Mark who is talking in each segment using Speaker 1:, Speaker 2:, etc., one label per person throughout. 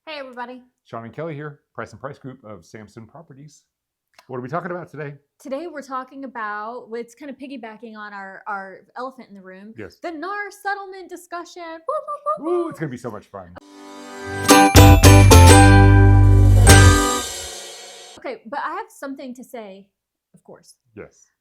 Speaker 1: Hey, everybody.
Speaker 2: Sean and Kelly here, Price and Price Group of Samson Properties. What are we talking about today?
Speaker 1: Today we're talking about, it's kind of piggybacking on our elephant in the room,
Speaker 2: Yes.
Speaker 1: the NAR settlement discussion. Woo, woo, woo,
Speaker 2: Ooh,
Speaker 1: woo.
Speaker 2: it's going to be so much fun.
Speaker 1: Okay, but I have something to say, of course.
Speaker 2: Yes.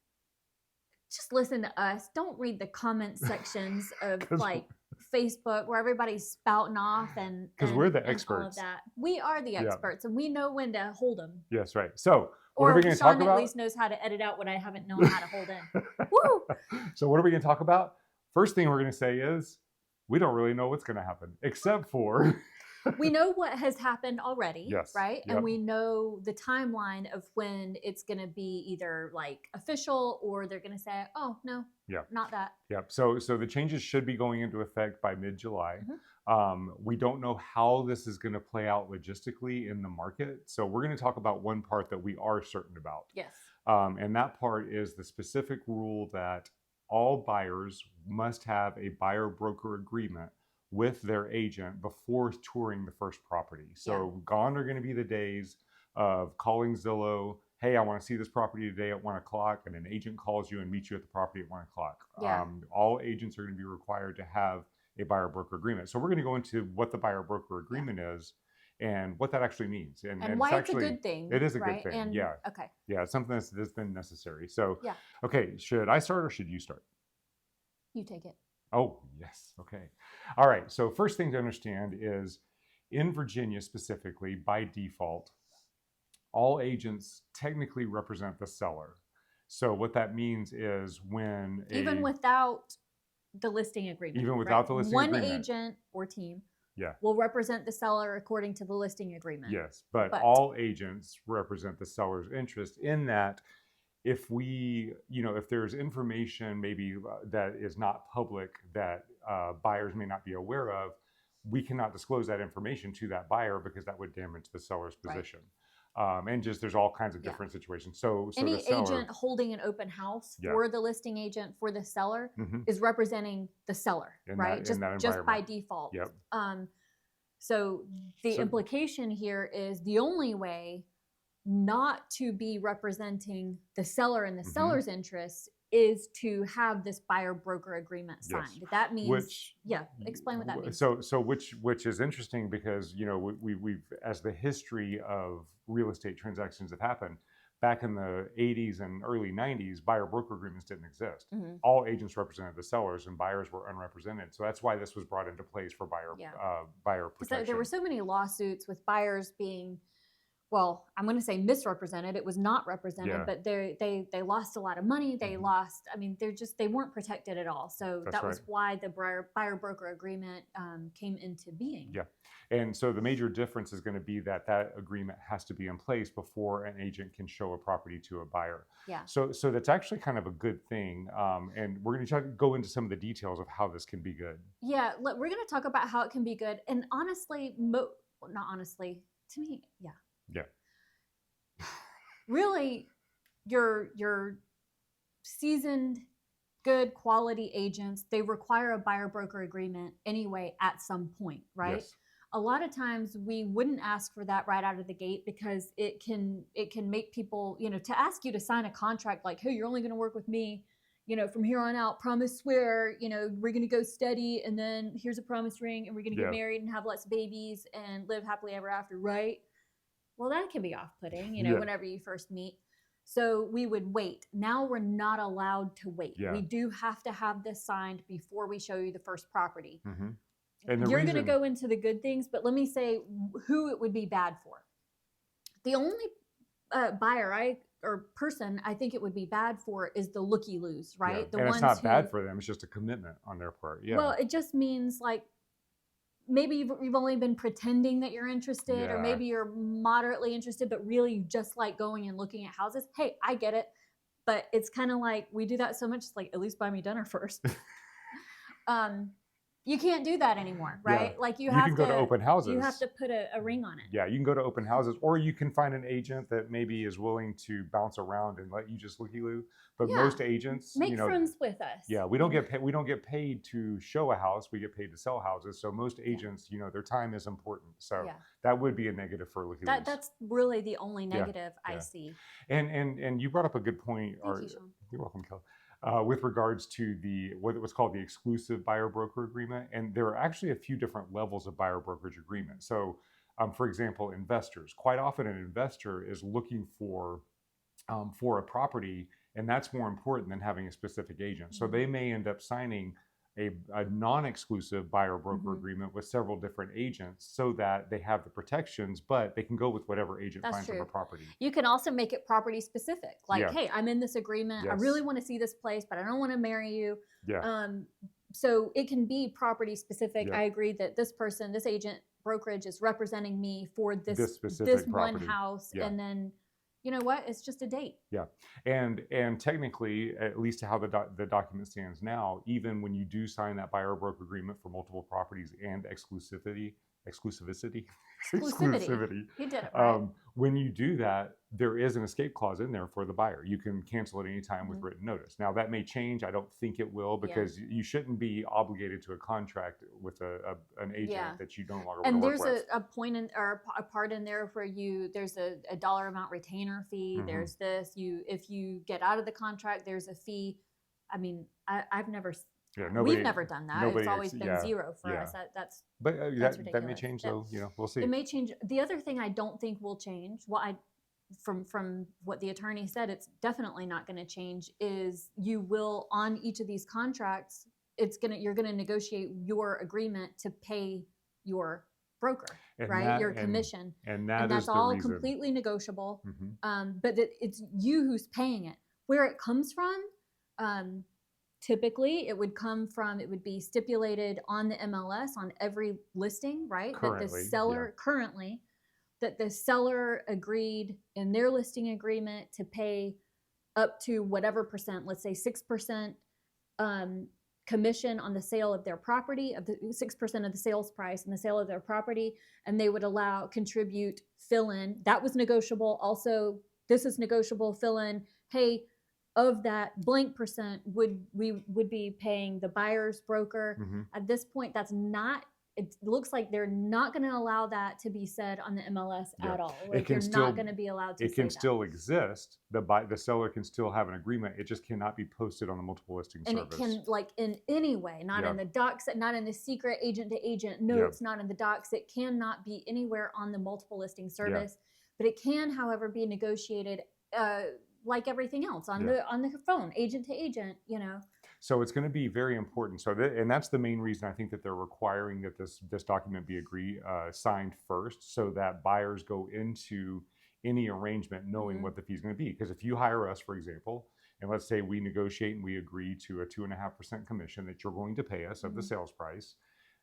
Speaker 1: Just listen to us. Don't read the comment sections of
Speaker 2: 'Cause-
Speaker 1: like Facebook where everybody's spouting off and
Speaker 2: 'Cause we're the
Speaker 1: and all of
Speaker 2: experts.
Speaker 1: that. We are the
Speaker 2: Yeah.
Speaker 1: experts and we know when to hold them.
Speaker 2: Yes, right. So, what are we going to
Speaker 1: Sean
Speaker 2: talk about?
Speaker 1: at least knows how to edit out what I haven't known how to hold in. Woo!
Speaker 2: So, what are we going to talk about? First thing we're going to say is we don't really know what's going to happen, except for
Speaker 1: we know what has happened already,
Speaker 2: Yes.
Speaker 1: right?
Speaker 2: Yep.
Speaker 1: And we know the timeline of when it's going to be either like official or they're going to say, oh, no,
Speaker 2: Yep.
Speaker 1: not that.
Speaker 2: Yep. So the changes should be going into effect by mid-July.
Speaker 1: Mm-hmm.
Speaker 2: We don't know how this is going to play out logistically in the market. So we're going to talk about one part that we are certain about.
Speaker 1: Yes.
Speaker 2: And that part is the specific rule that all buyers must have a buyer-broker agreement with their agent before touring the first property. So gone are going to be the days of calling Zillow, hey, I want to see this property today at 1 o'clock, and an agent calls you and meets you at the property at 1 o'clock.
Speaker 1: Yeah.
Speaker 2: All agents are going to be required to have a buyer-broker agreement. So we're going to go into what the buyer-broker agreement is and what that actually means.
Speaker 1: And why it's a good thing.
Speaker 2: It is a
Speaker 1: right?
Speaker 2: good thing,
Speaker 1: and,
Speaker 2: yeah.
Speaker 1: Okay.
Speaker 2: Yeah, it's something that's been necessary. So,
Speaker 1: yeah.
Speaker 2: Okay, should I start or should you start?
Speaker 1: You take it.
Speaker 2: Oh, yes. Okay. All right. So first thing to understand is in Virginia specifically, by default, all agents technically represent the seller. So what that means is when
Speaker 1: even without the listing agreement.
Speaker 2: Even without the listing agreement.
Speaker 1: One agent or team
Speaker 2: yeah.
Speaker 1: will represent the seller according to the listing agreement.
Speaker 2: Yes, but all agents represent the seller's interest in that if if there's information maybe that is not public that buyers may not be aware of, we cannot disclose that information to that buyer because that would damage the seller's position. And just there's all kinds of different situations. So
Speaker 1: any
Speaker 2: the seller,
Speaker 1: agent holding an open house for the listing agent for the seller is representing the seller, right? Just by default.
Speaker 2: Yep.
Speaker 1: So the implication here is the only way not to be representing the seller and the seller's interests is to have this buyer broker agreement signed.
Speaker 2: Yes.
Speaker 1: That means explain what that means.
Speaker 2: So which is interesting because we've as the history of real estate transactions have happened back in the 80s and early 90s, buyer broker agreements didn't exist. All agents represented the sellers and buyers were unrepresented. So that's why this was brought into place for buyer protection.
Speaker 1: There were so many lawsuits with buyers being, well, I'm going to say misrepresented. It was not represented, but they lost a lot of money. They lost, they weren't protected at all. So that was why the buyer broker agreement came into being.
Speaker 2: Yeah. And so the major difference is going to be that agreement has to be in place before an agent can show a property to a buyer.
Speaker 1: Yeah.
Speaker 2: So that's actually kind of a good thing. And we're going to try to go into some of the details of how this can be good.
Speaker 1: Yeah. We're going to talk about how it can be good. And honestly, not honestly, to me, yeah.
Speaker 2: Yeah.
Speaker 1: Really, your seasoned, good quality agents, they require a buyer broker agreement anyway at some point, right?
Speaker 2: Yes.
Speaker 1: A lot of times we wouldn't ask for that right out of the gate because it can make people, to ask you to sign a contract like, hey, you're only going to work with me, from here on out, promise, swear, we're going to go steady, and then here's a promise ring, and we're going to get married and have lots of babies and live happily ever after, right? Well, that can be off-putting, whenever you first meet. So we would wait. Now we're not allowed to wait.
Speaker 2: Yeah.
Speaker 1: We do have to have this signed before we show you the first property.
Speaker 2: And
Speaker 1: you're going to go into the good things, but let me say who it would be bad for. The only buyer or person I think it would be bad for is the looky-loos, right?
Speaker 2: Yeah. And it's not bad for them. It's just a commitment on their part. Yeah.
Speaker 1: Well, it just means like, maybe you've only been pretending that you're interested, or maybe you're moderately interested, but really you just like going and looking at houses. Hey, I get it. But it's kind of like we do that so much, it's like, at least buy me dinner first. You can't do that anymore, right?
Speaker 2: Yeah.
Speaker 1: Like
Speaker 2: You can go to open
Speaker 1: you have
Speaker 2: houses.
Speaker 1: to put a ring on it.
Speaker 2: Yeah, you can go to open houses, or you can find an agent that maybe is willing to bounce around and let you just looky-loo. But
Speaker 1: Yeah.
Speaker 2: most agents,
Speaker 1: Make friends with us.
Speaker 2: yeah, we don't get paid. We don't get paid to show a house. We get paid to sell houses. So most
Speaker 1: Yeah.
Speaker 2: agents, their time is important. So
Speaker 1: Yeah.
Speaker 2: that would be a negative for looky-loos.
Speaker 1: That's really the only
Speaker 2: Yeah,
Speaker 1: negative I
Speaker 2: yeah.
Speaker 1: see.
Speaker 2: And you brought up a good point.
Speaker 1: Thank you, Sean.
Speaker 2: You're welcome, Kelly. With regards to what was called the exclusive buyer broker agreement, and there are actually a few different levels of buyer brokerage agreement. So, for example, investors. Quite often, an investor is looking for a property, and that's more important than having a specific agent. So they may end up signing a non-exclusive buyer broker agreement with several different agents so that they have the protections, but they can go with whatever agent
Speaker 1: That's
Speaker 2: finds them
Speaker 1: true.
Speaker 2: a property.
Speaker 1: You can also make it property specific. Like,
Speaker 2: Yeah.
Speaker 1: hey, I'm in this agreement. I
Speaker 2: Yes.
Speaker 1: really want to see this place, but I don't want to marry you.
Speaker 2: Yeah.
Speaker 1: So it can be property specific.
Speaker 2: Yeah.
Speaker 1: I agree that this person, this agent brokerage is representing me for
Speaker 2: This specific
Speaker 1: one
Speaker 2: property.
Speaker 1: house.
Speaker 2: Yeah.
Speaker 1: And then, you know what? It's just a date.
Speaker 2: Yeah, and technically, at least how the document stands now, even when you do sign that buyer broker agreement for multiple properties and exclusivity,
Speaker 1: Exclusivity. You did it right.
Speaker 2: When you do that, there is an escape clause in there for the buyer. You can cancel at any time with written notice. Now that may change. I don't think it will, because you shouldn't be obligated to a contract with an agent that you no longer want to work with.
Speaker 1: And there's a point in, or a part in there where there's a dollar amount retainer fee. There's this. If you get out of the contract, there's a fee. I mean, I've never. Yeah, we've never done that. It's always been zero for us. That's ridiculous.
Speaker 2: That may change, though. We'll see.
Speaker 1: It may change. The other thing I don't think will change, from what the attorney said, it's definitely not going to change, is you will, on each of these contracts, you're going to negotiate your agreement to pay your broker, right? Your commission.
Speaker 2: And
Speaker 1: that's all completely negotiable. But it's you who's paying it. Where it comes from, typically, it would be stipulated on the MLS on every listing, right?
Speaker 2: Currently,
Speaker 1: that the seller agreed in their listing agreement to pay up to whatever percent, let's say 6% commission on the sale of their property, of the 6% of the sales price and the sale of their property, and they would contribute fill-in. That was negotiable. Also, this is negotiable, fill-in. Hey, of that blank percent we would be paying the buyer's broker. At this point, it looks like they're not going to allow that to be said on the MLS at all. Like, you're not going to be allowed to say that.
Speaker 2: It can still exist. The seller can still have an agreement. It just cannot be posted on the multiple listing service.
Speaker 1: And it can, like, in any way, not in the docs, not in the secret agent to agent notes, not in the docs. It cannot be anywhere on the multiple listing service. But it can, however, be negotiated like everything else on the phone, agent to agent,
Speaker 2: So it's going to be very important. And that's the main reason I think that they're requiring that this document be signed first, so that buyers go into any arrangement knowing what the fee is going to be. Because if you hire us, for example, and let's say we negotiate and we agree to a 2.5% commission that you're going to pay us of the sales price,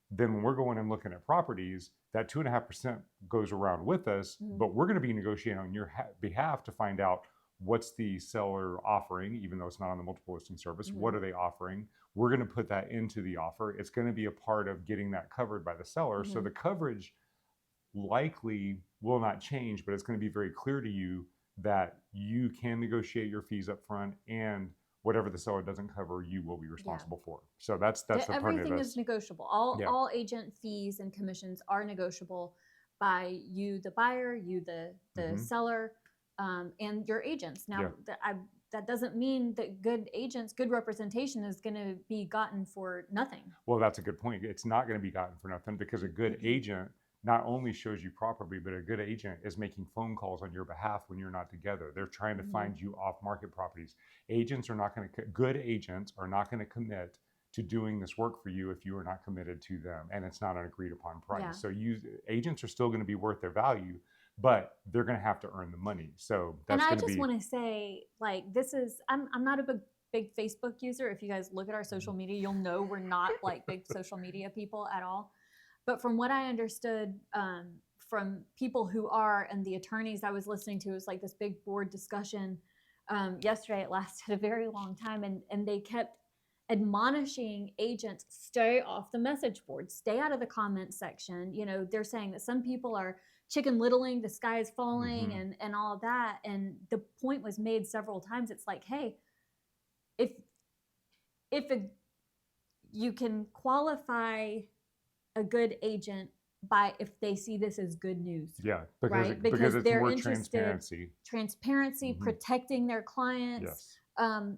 Speaker 2: then when we're going and looking at properties, that 2.5% goes around with us, but we're going to be negotiating on your behalf to find out what's the seller offering, even though it's not on the multiple listing service. What are they offering? We're going to put that into the offer. It's going to be a part of getting that covered by the seller. So the coverage likely will not change, but it's going to be very clear to you that you can negotiate your fees up front, and whatever the seller doesn't cover, you will be responsible for. So that's the part of this.
Speaker 1: Everything is negotiable. All agent fees and commissions are negotiable by you, the buyer, you, the seller, and your agents. Now, that doesn't mean that good representation is going to be gotten for nothing.
Speaker 2: Well, that's a good point. It's not going to be gotten for nothing, because a good agent not only shows you property, but a good agent is making phone calls on your behalf when you're not together. They're trying to find you off-market properties. Good agents are not going to commit to doing this work for you if you are not committed to them and it's not an agreed upon price.
Speaker 1: Yeah.
Speaker 2: So agents are still going to be worth their value, but they're going to have to earn the money. So that's going to be.
Speaker 1: And I just want to say, like, I'm not a big Facebook user. If you guys look at our social media, you'll know we're not like big social media people at all. But from what I understood from people who are, and the attorneys I was listening to, it was like this big board discussion yesterday. It lasted a very long time, and they kept admonishing agents, stay off the message board, stay out of the comment section. They're saying that some people are chicken littling, the sky is falling, and all of that. And the point was made several times. It's like, hey, if you can qualify a good agent by if they see this as good news.
Speaker 2: Yeah,
Speaker 1: right?
Speaker 2: because it's
Speaker 1: they're
Speaker 2: more
Speaker 1: interested, transparency, protecting their clients.
Speaker 2: Yes.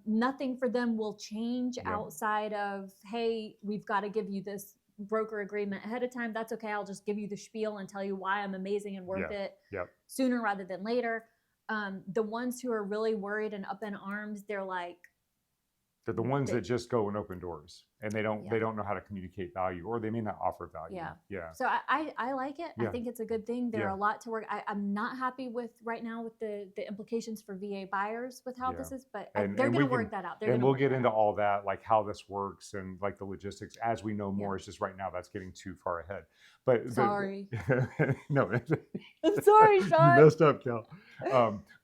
Speaker 1: Nothing for them will change outside of, hey, we've got to give you this broker agreement ahead of time. That's okay. I'll just give you the spiel and tell you why I'm amazing and worth it sooner rather than later. The ones who are really worried and up in arms, they're like,
Speaker 2: they're the ones that just go and open doors, and they don't know how to communicate value, or they may not offer value.
Speaker 1: So I like it. I think it's a good thing. There are a lot to work. I'm not happy with right now with the implications for VA buyers with how this is, but they're going to work that out.
Speaker 2: We'll get into all that, like how this works and like the logistics as we know more. It's just right now that's getting too far ahead.
Speaker 1: Sorry.
Speaker 2: No,
Speaker 1: I'm sorry, Sean.
Speaker 2: You messed up, Cal.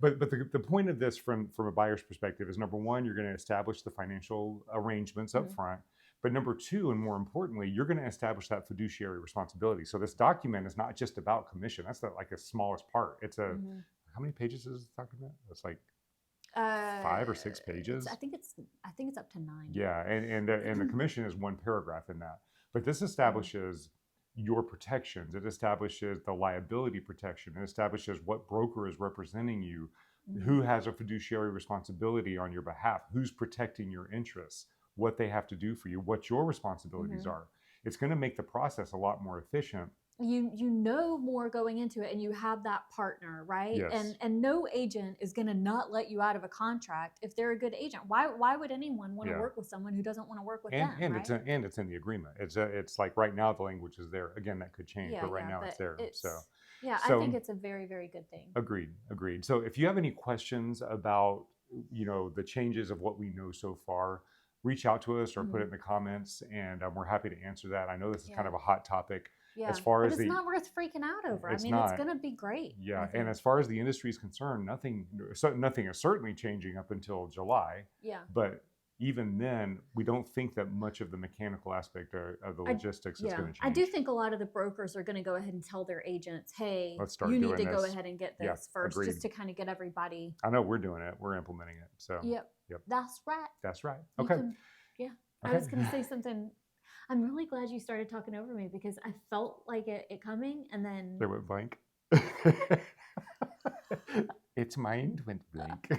Speaker 2: But the point of this from a buyer's perspective is, number one, you're going to establish the financial arrangements up front. But number two, and more importantly, you're going to establish that fiduciary responsibility. So this document is not just about commission. That's like the smallest part. It's how many pages is this document? It's like 5 or 6 pages.
Speaker 1: I think it's up to 9.
Speaker 2: Yeah, and the commission is one paragraph in that. But this establishes your protections. It establishes the liability protection. It establishes what broker is representing you, who has a fiduciary responsibility on your behalf, who's protecting your interests, what they have to do for you, what your responsibilities are. It's going to make the process a lot more efficient.
Speaker 1: You know more going into it, and you have that partner, right?
Speaker 2: Yes.
Speaker 1: And no agent is going to not let you out of a contract if they're a good agent. Why would anyone want to work with someone who doesn't want to work with them?
Speaker 2: And
Speaker 1: right?
Speaker 2: it's in the agreement. It's like right now the language is there. Again, that could change, but right now it's there.
Speaker 1: I think it's a very, very good thing.
Speaker 2: Agreed. So if you have any questions about the changes of what we know so far, reach out to us or put it in the comments, and we're happy to answer that. I know this is kind of a hot topic.
Speaker 1: Yeah,
Speaker 2: as far as
Speaker 1: it's not worth freaking out over. It's going to be great.
Speaker 2: Yeah, and as far as the industry is concerned, nothing is certainly changing up until July.
Speaker 1: Yeah.
Speaker 2: But even then, we don't think that much of the mechanical aspect of the logistics is going to change.
Speaker 1: I do think a lot of the brokers are going to go ahead and tell their agents, hey, you need to go ahead and get this first, just to kind of get everybody.
Speaker 2: I know we're doing it. We're implementing it. So.
Speaker 1: Yep. That's right.
Speaker 2: Okay.
Speaker 1: Okay. I was going to say something. I'm really glad you started talking over me because I felt like it coming, and then
Speaker 2: they went blank. Its mind went blank.